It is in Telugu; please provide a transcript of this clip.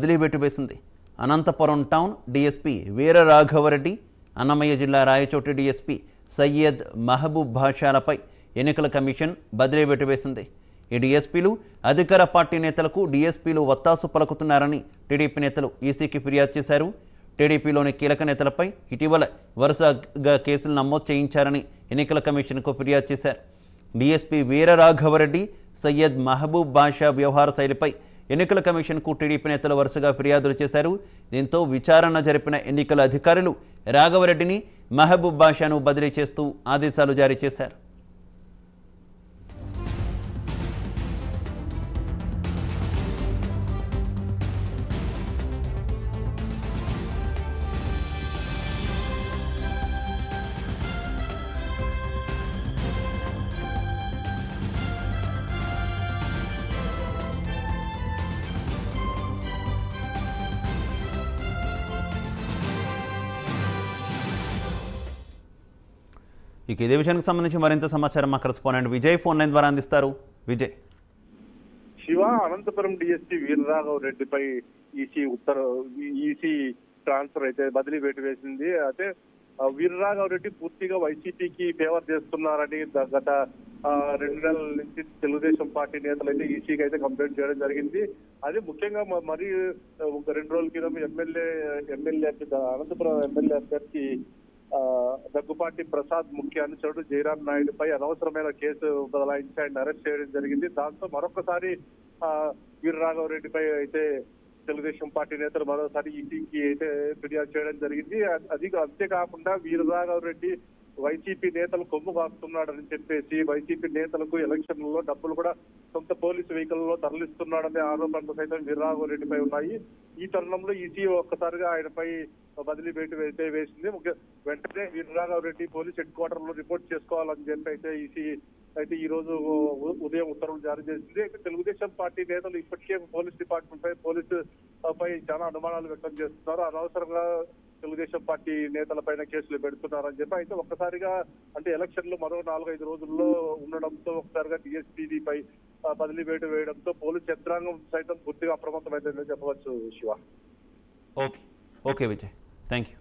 బదిలీ వేసింది. అనంతపురం టౌన్ డీఎస్పీ వీర రాఘవరెడ్డి, అన్నమయ్య జిల్లా రాయచోటి డీఎస్పీ సయ్యద్ మహబూబ్ భాషాలపై ఎన్నికల కమిషన్ బదిలీ వేసింది. ఈ డీఎస్పీలు అధికార పార్టీ నేతలకు డీఎస్పీలు వత్తాసు పలుకుతున్నారని టీడీపీ నేతలు ఈసీకి ఫిర్యాదు చేశారు. టీడీపీలోని కీలక నేతలపై ఇటీవల వరుసగా కేసులు నమోదు చేయించారని ఎన్నికల కమిషన్కు ఫిర్యాదు చేశారు. డీఎస్పీ వీర రాఘవరెడ్డి, సయ్యద్ మహబూబ్ బాషా వ్యవహార శైలిపై ఎన్నికల కమిషన్కు టీడీపీ నేతలు వరుసగా ఫిర్యాదులు చేశారు. దీంతో విచారణ జరిపిన ఎన్నికల అధికారులు రాఘవరెడ్డిని, మహబూబ్ బాషాను బదిలీ చేస్తూ ఆదేశాలు జారీ చేశారు. ఇక ఇదే విషయానికి సంబంధించి మరింత సమాచారం మా కరెస్పాండెంట్ విజయ్ ఫోన్ లైన్ ద్వారా అందిస్తారు. విజయ్. శివ, అనంతపురం డీఎస్పీ వీరరాఘవరెడ్డిపై ఈసీ ట్రాన్స్ఫర్ అయితే బదిలీ వేసింది. అయితే వీరరాఘవరెడ్డి పూర్తిగా వైసీపీకి ఫేవర్ చేస్తున్నారని గత 2 నెలల నుంచి తెలుగుదేశం పార్టీ నేతలు అయితే ఈసీకి అయితే కంప్లైంట్ చేయడం జరిగింది. అది ముఖ్యంగా మరి ఒక 2 రోజుల క్రితం ఎమ్మెల్యే అనంతపురం ఎమ్మెల్యే అభ్యర్థి దగ్గుపాటి ప్రసాద్ ముఖ్య అనుచరుడు జయరాం నాయుడుపై అనవసరమైన కేసు బదలాయించి ఆయన అరెస్ట్ చేయడం జరిగింది. దాంతో మరొకసారి వీరరాఘవరెడ్డిపై అయితే తెలుగుదేశం పార్టీ నేతలు మరోసారి ఈసీకి అయితే ఫిర్యాదు చేయడం జరిగింది. అది అంతేకాకుండా వీరరాఘవరెడ్డి వైసీపీ నేతలు కొమ్ము కాస్తున్నాడని చెప్పేసి వైసీపీ నేతలకు ఎలక్షన్లలో డబ్బులు కూడా సొంత పోలీసు వెహికల్లో తరలిస్తున్నాడనే ఆరోపణలు సైతం వీరరాఘవరెడ్డిపై ఉన్నాయి. ఈ తరుణంలో ఈసీ ఒక్కసారిగా ఆయనపై బదిలీ అయితే వేసింది. వెంటనే వీరరాఘవరెడ్డి పోలీస్ హెడ్ క్వార్టర్ లో రిపోర్ట్ చేసుకోవాలని చెప్పి అయితే ఈసీ అయితే ఈ రోజు ఉదయం ఉత్తర్వులు జారీ చేసింది. అయితే తెలుగుదేశం పార్టీ నేతలు ఇప్పటికే పోలీస్ డిపార్ట్మెంట్ పై చాలా అనుమానాలు వ్యక్తం చేస్తున్నారు. అనవసరంగా తెలుగుదేశం పార్టీ నేతల పైన కేసులు పెడుతున్నారని చెప్పి అయితే ఒక్కసారిగా అంటే ఎలక్షన్లు మరో 4-5 రోజుల్లో ఉండడంతో ఒకసారిగా డీఎస్పీ పై బదిలీ వేయడంతో పోలీస్ యంత్రాంగం సైతం పూర్తిగా అప్రమత్తమైందని చెప్పవచ్చు. Shiva. Okay Vijay, thank you.